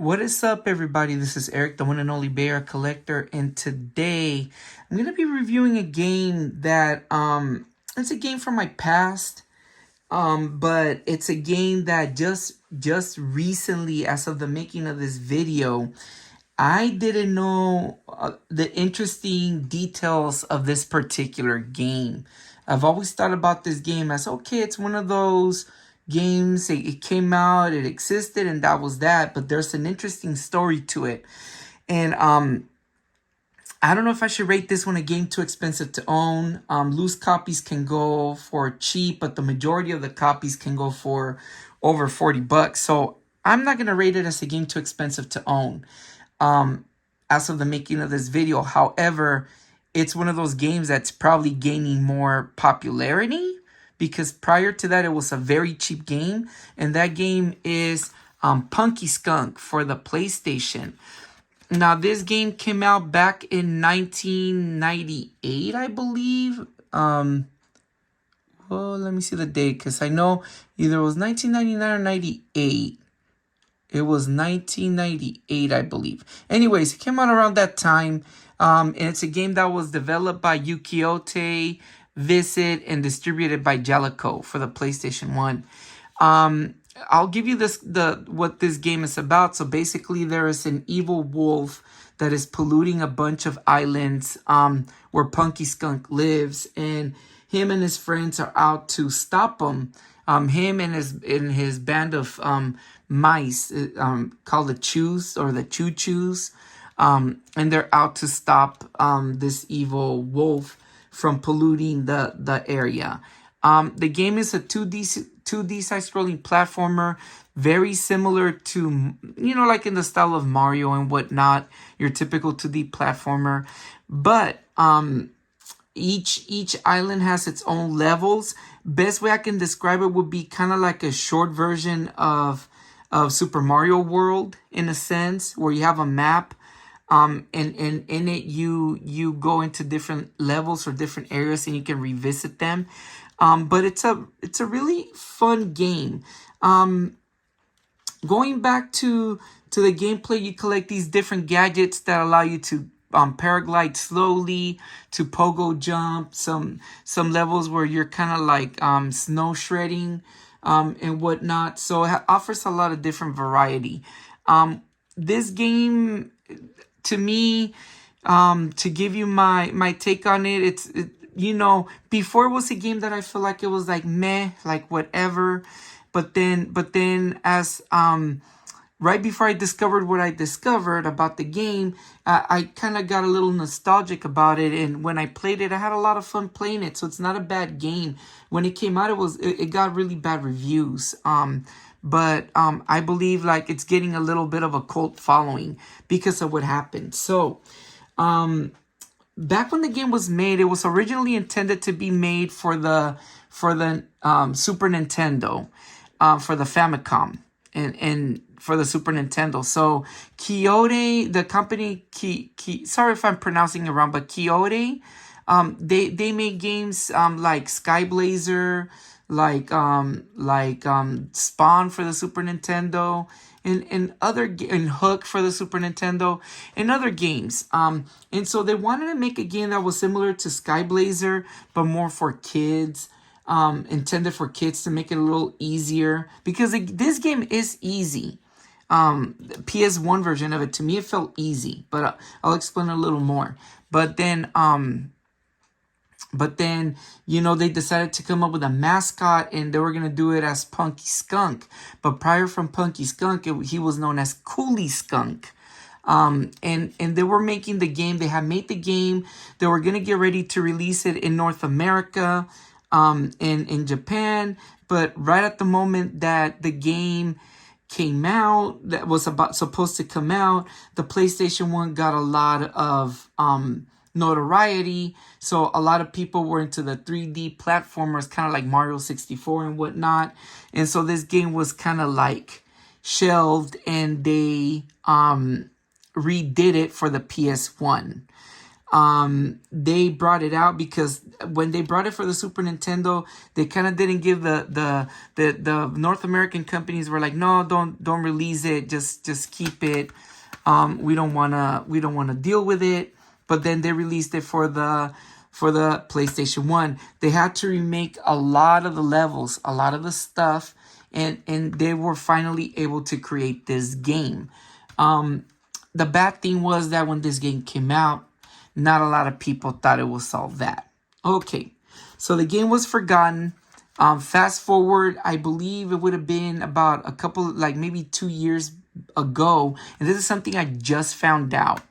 What is up, everybody? This is Erik, the one and only bear collector, and today I'm gonna be reviewing a game that it's a game from my past, but it's a game that just recently, as of the making of this video, I didn't know the interesting details of this particular game. I've always thought about this game as, okay, it's one of those games, it came out, it existed, and that was that, but there's an interesting story to it. And I don't know if I should rate this one a game too expensive to own. Loose copies can go for cheap, but the majority of the copies can go for over 40 bucks. So I'm not going to rate it as a game too expensive to own as of the making of this video. However, it's one of those games that's probably gaining more popularity because prior to that, it was a very cheap game. And that game is Punky Skunk for the PlayStation. Now, this game came out back in 1998, I believe. Well, let me see the date, because I know either it was 1999 or 98. It was 1998, I believe. Anyways, it came out around that time. And it's a game that was developed by Ukiote, Visit, and distributed by Jellico for the PlayStation 1. I'll give you what this game is about. So basically, there is an evil wolf that is polluting a bunch of islands where Punky Skunk lives, and him and his friends are out to stop him. Him and his band of mice called the Chews or the Choo Chews, and they're out to stop this evil wolf from polluting the area. The game is a 2D side-scrolling platformer, very similar to, like in the style of Mario and whatnot, your typical 2D platformer. But each island has its own levels. Best way I can describe it would be kind of like a short version of Super Mario World, in a sense, where you have a map. And in it, you go into different levels or different areas, and you can revisit them. But it's a really fun game. Going back to the gameplay, you collect these different gadgets that allow you to paraglide slowly, to pogo jump. Some levels where you're kind of like snow shredding and whatnot. So it offers a lot of different variety. This game, to me, to give you my take on it, before it was a game that I feel like it was like meh, like whatever. But then as right before I discovered what I discovered about the game, I kind of got a little nostalgic about it. And when I played it, I had a lot of fun playing it. So it's not a bad game. When it came out, it got really bad reviews. But I believe like it's getting a little bit of a cult following because of what happened. So back when the game was made, it was originally intended to be made for the Super Nintendo, for the Famicom, and for the Super Nintendo. So Quixote, the company, sorry if I'm pronouncing it wrong, but Quixote, they made games like Sky Blazer, like Spawn for the Super Nintendo, and Hook for the Super Nintendo, and other games. And so they wanted to make a game that was similar to Sky Blazer, but more for kids, intended for kids, to make it a little easier, because this game is easy. The PS1 version of it, to me, it felt easy, but I'll explain a little more. But then they decided to come up with a mascot, and they were going to do it as Punky Skunk. But prior from Punky Skunk, he was known as Coolie Skunk. And they were making the game. They had made the game. They were going to get ready to release it in North America, in Japan. But right at the moment that the game came out, that was supposed to come out, the PlayStation 1 got a lot of notoriety. So a lot of people were into the 3D platformers, kind of like Mario 64 and whatnot. And so this game was kind of like shelved, and they redid it for the PS1. they brought it out because when they brought it for the Super Nintendo, they kind of didn't give the North American companies were like, no, don't release it, just keep it. We don't wanna deal with it. But then they released it for the PlayStation 1. They had to remake a lot of the levels, a lot of the stuff, and they were finally able to create this game. The bad thing was that when this game came out, not a lot of people thought it would solve that. Okay, so the game was forgotten. Fast forward, I believe it would have been about a couple, like maybe 2 years ago, and this is something I just found out.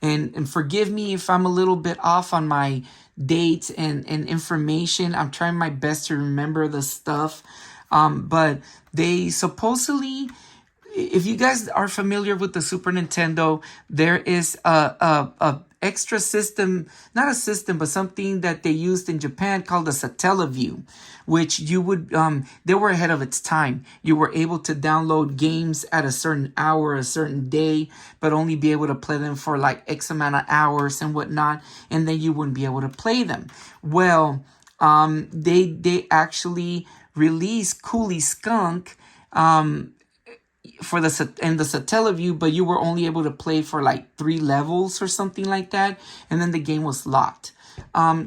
And forgive me if I'm a little bit off on my dates and information. I'm trying my best to remember the stuff. But they supposedly, if you guys are familiar with the Super Nintendo, there is a extra system, not a system, but something that they used in Japan called a Satellaview, which you would, they were ahead of its time. You were able to download games at a certain hour, a certain day, but only be able to play them for like X amount of hours and whatnot, and then you wouldn't be able to play them. Well, they actually released Punky Skunk, for the Satellaview, but you were only able to play for like 3 levels or something like that, and then the game was locked.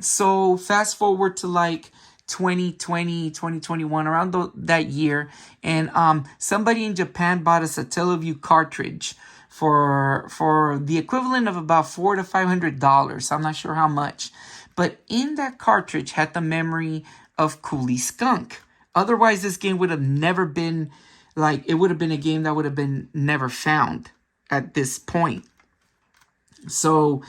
So fast forward to like 2020, 2021, around that year, and somebody in Japan bought a Satellaview cartridge for the equivalent of about $400 to $500. I'm not sure how much, but in that cartridge had the memory of Punky Skunk. Otherwise, this game would have never been, like, it would have been a game that would have been never found at this point. So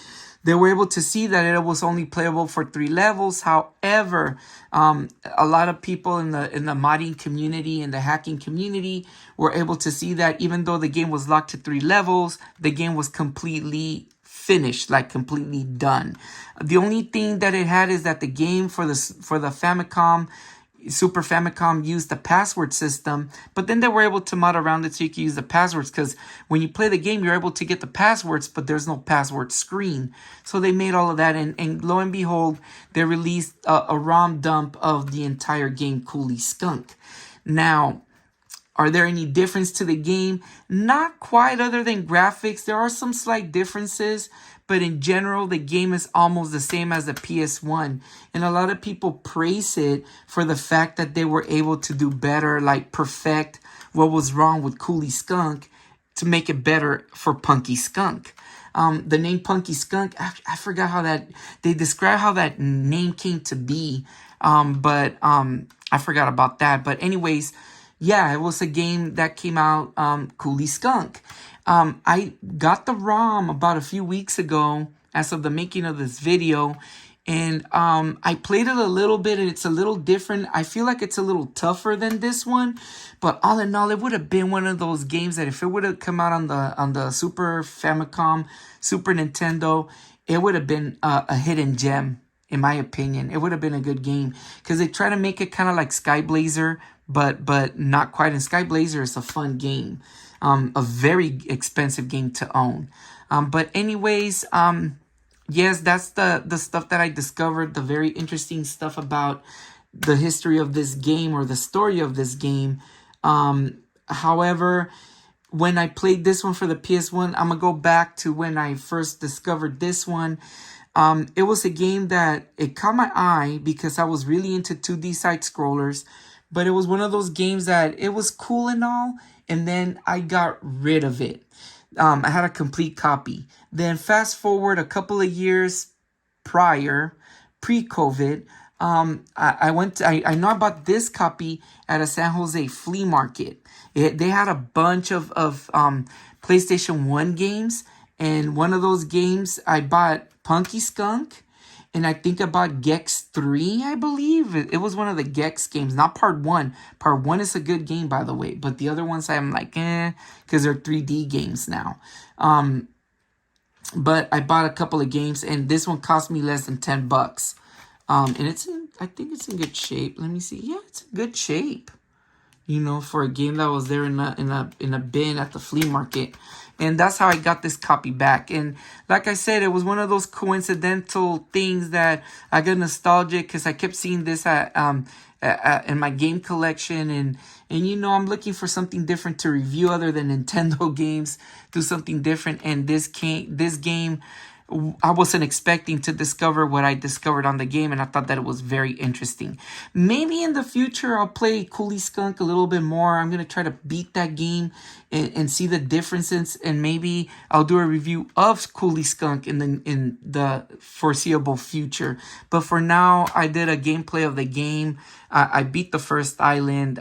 they were able to see that it was only playable for 3 levels. However, a lot of people in the modding community and the hacking community were able to see that even though the game was locked to 3 levels, the game was completely finished, like completely done. The only thing that it had is that the game for the Famicom, Super Famicom, used the password system, but then they were able to mod around it so you can use the passwords, because when you play the game, you're able to get the passwords, but there's no password screen. So they made all of that, and lo and behold, they released a ROM dump of the entire game, Punky Skunk. Now, are there any difference to the game? Not quite, other than graphics. There are some slight differences, but in general, the game is almost the same as the PS1. And a lot of people praise it for the fact that they were able to do better, like perfect what was wrong with Punky Skunk to make it better for Punky Skunk. The name Punky Skunk, I forgot how that, they describe how that name came to be, but I forgot about that. But anyways, yeah, it was a game that came out, Punky Skunk. I got the ROM about a few weeks ago as of the making of this video, and I played it a little bit, and it's a little different. I feel like it's a little tougher than this one, but all in all, it would have been one of those games that if it would have come out on the Super Famicom, Super Nintendo, it would have been a hidden gem, in my opinion. It would have been a good game, because they try to make it kind of like Sky Blazer, but not quite. And Sky Blazer is a fun game. A very expensive game to own. But anyways, yes, that's the stuff that I discovered, the very interesting stuff about the history of this game, or the story of this game. However, when I played this one for the PS1, I'm going to go back to when I first discovered this one. It was a game that it caught my eye because I was really into 2D side-scrollers. But it was one of those games that it was cool and all, and then I got rid of it. I had a complete copy. Then fast forward a couple of years prior, pre-COVID, I know I bought this copy at a San Jose flea market. They had a bunch of PlayStation 1 games, and one of those games I bought Punky Skunk. And I think about Gex 3, I believe. It was one of the Gex games, not Part 1. Part 1 is a good game, by the way. But the other ones I'm like, because they're 3D games now. But I bought a couple of games, and this one cost me less than $10. And I think it's in good shape. Let me see. Yeah, it's in good shape. you know, for a game that was there in a bin at the flea market. And that's how I got this copy back. And like I said, it was one of those coincidental things that I got nostalgic because I kept seeing this in my game collection. And you know, I'm looking for something different to review other than Nintendo games. Do something different. And this game, I wasn't expecting to discover what I discovered on the game, and I thought that it was very interesting. Maybe in the future I'll play Coolie Skunk a little bit more. I'm gonna try to beat that game and see the differences, and maybe I'll do a review of Coolie Skunk in the foreseeable future. But for now, I did a gameplay of the game. I beat the first island.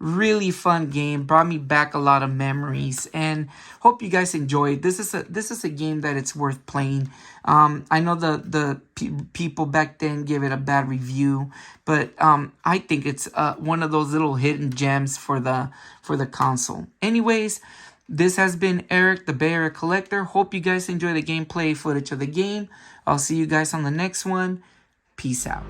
Really fun game. Brought me back a lot of memories, and hope you guys enjoyed. This is a game that it's worth playing. I know the people back then gave it a bad review, but I think it's one of those little hidden gems for the console. Anyways, this has been Eric, the Bay Area Collector. Hope you guys enjoy the gameplay footage of the game. I'll see you guys on the next one. Peace out.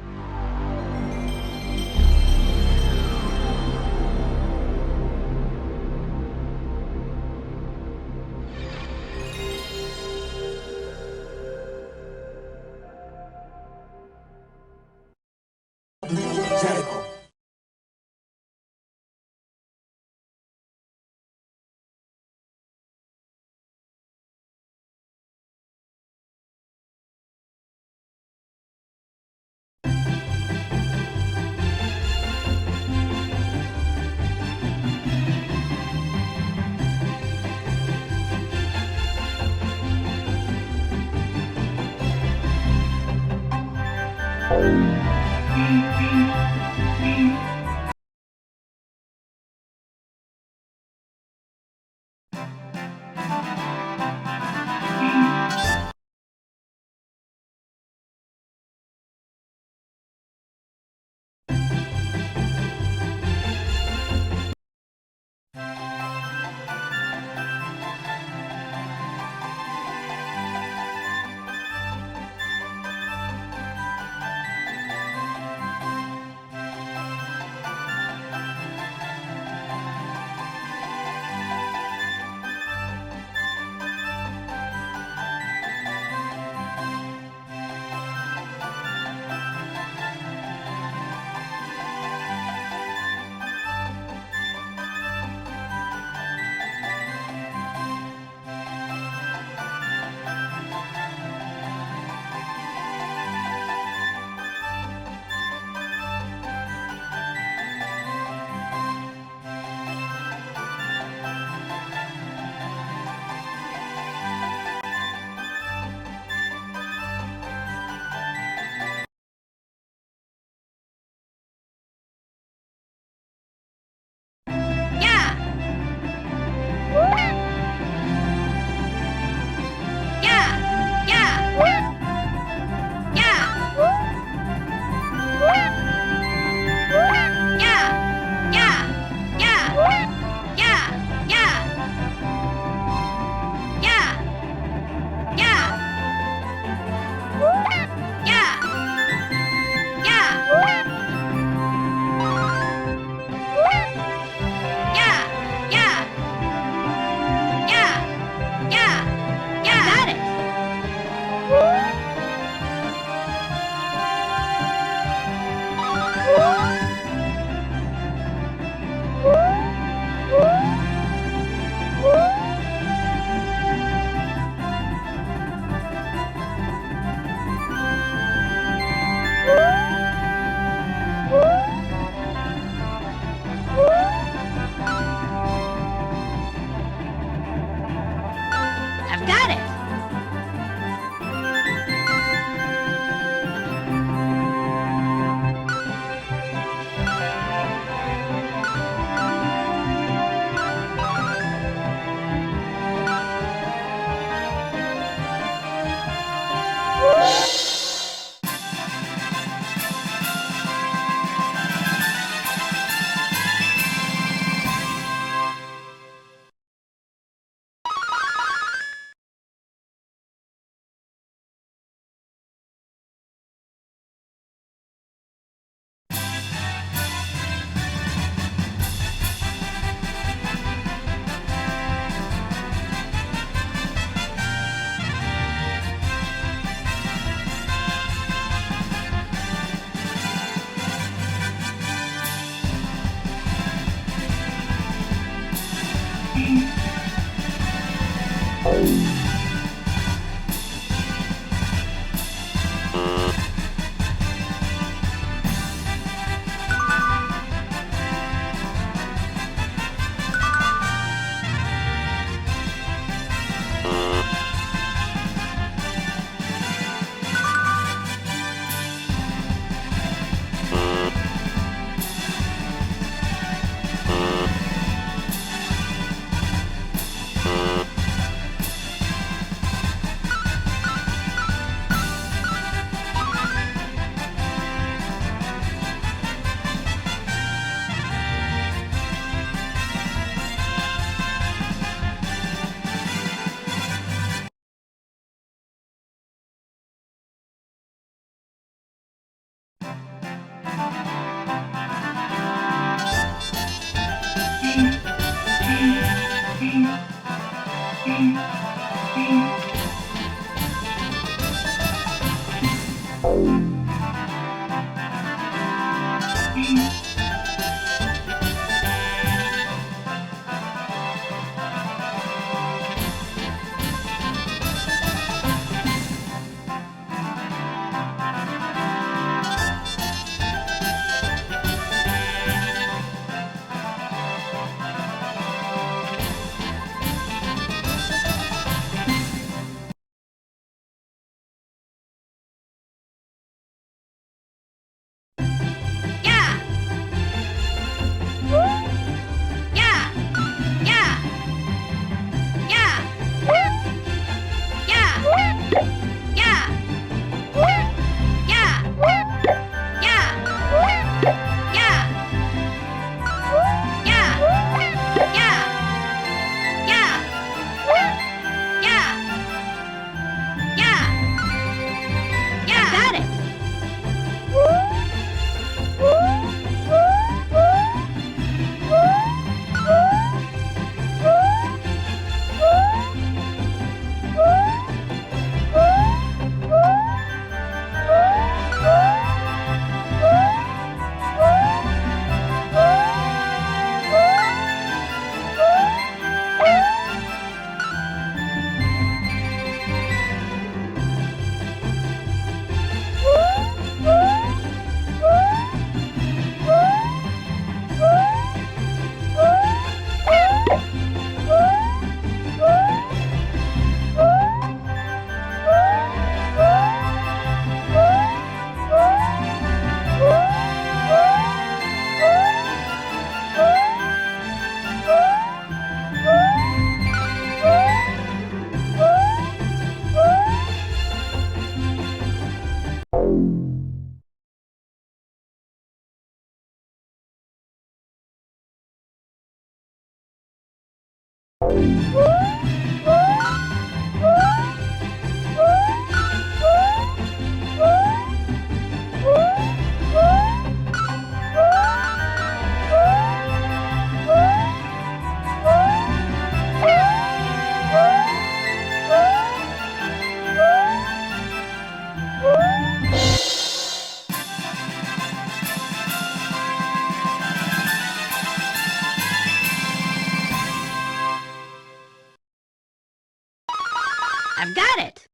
I've got it!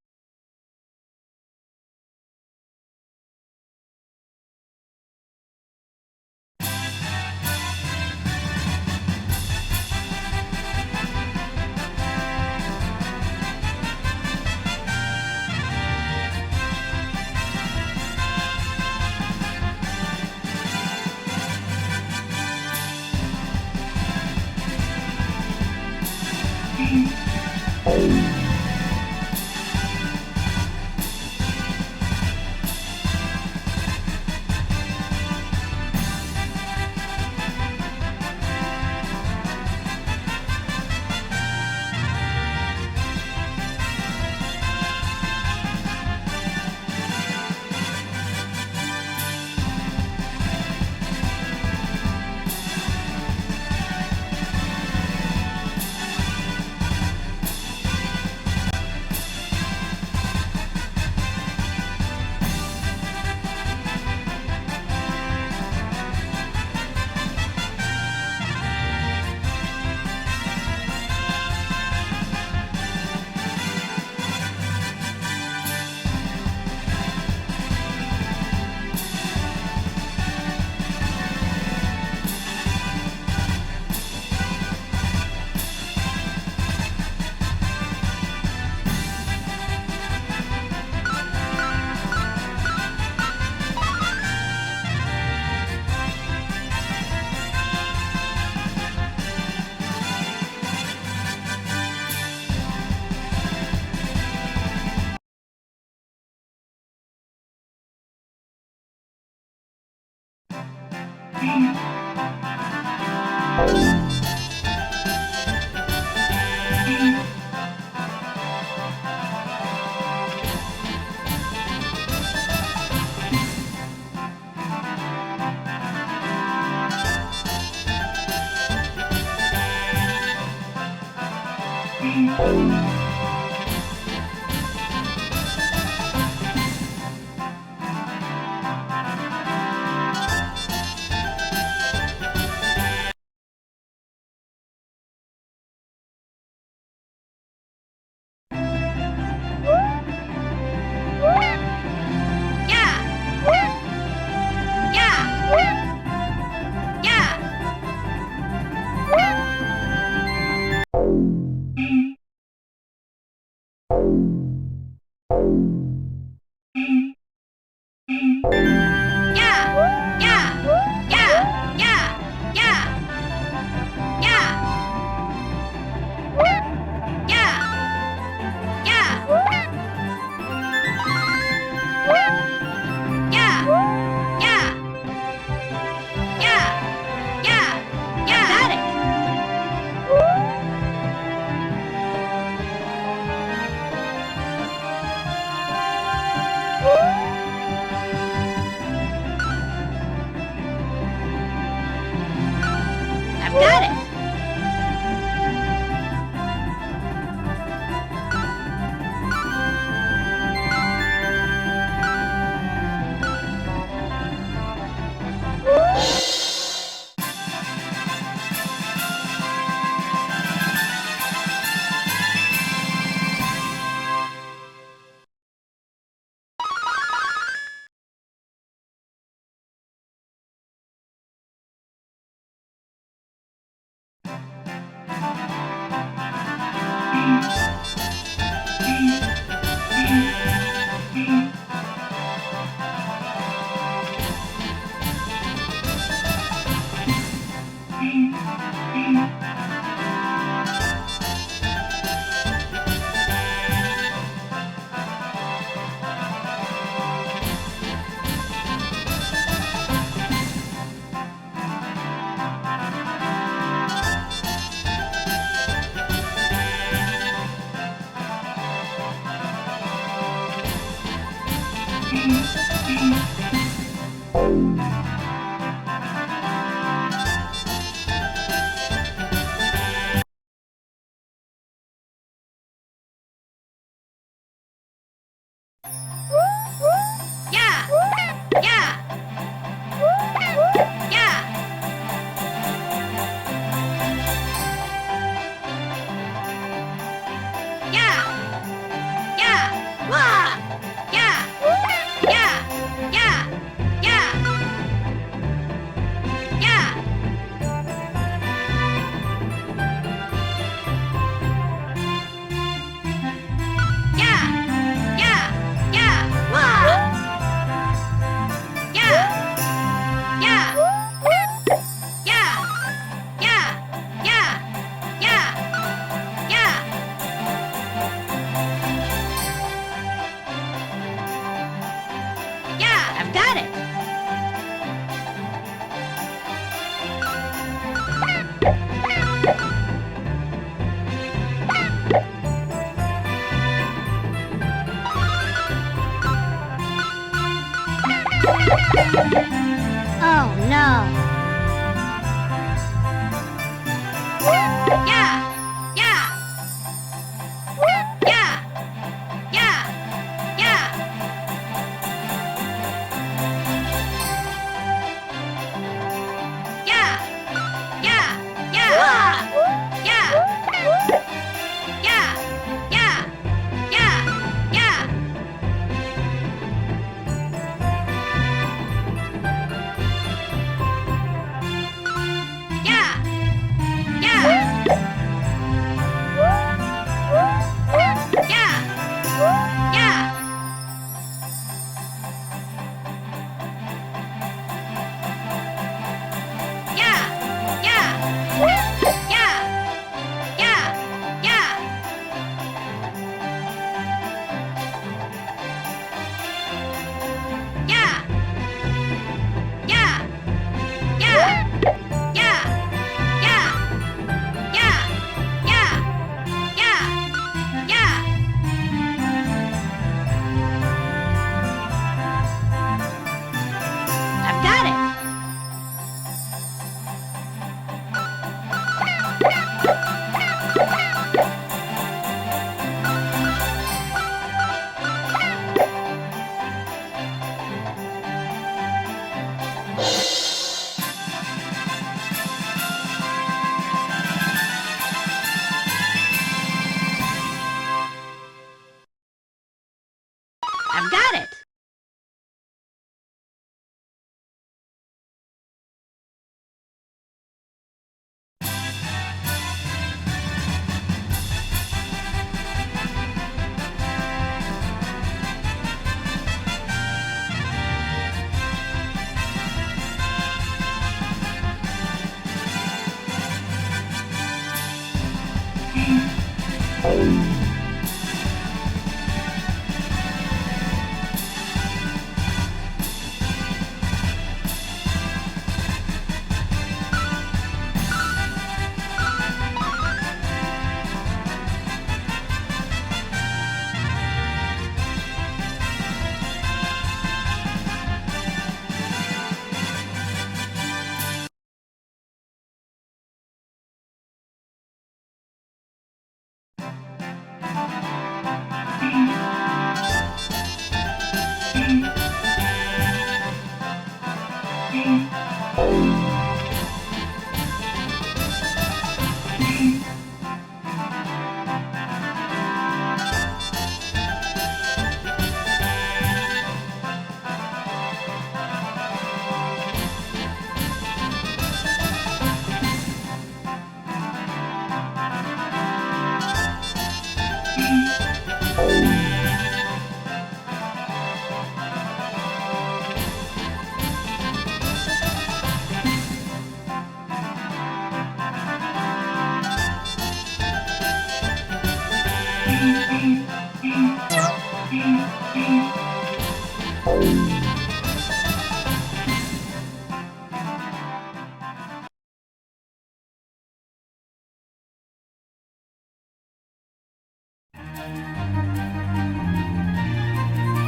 Oh no.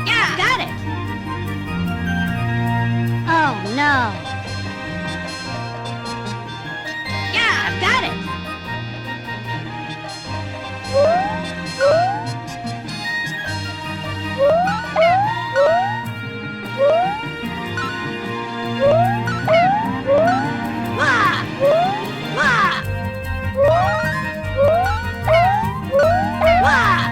Yeah, got it. Oh no. Yeah, I've got it. Wah! Wah! Wah!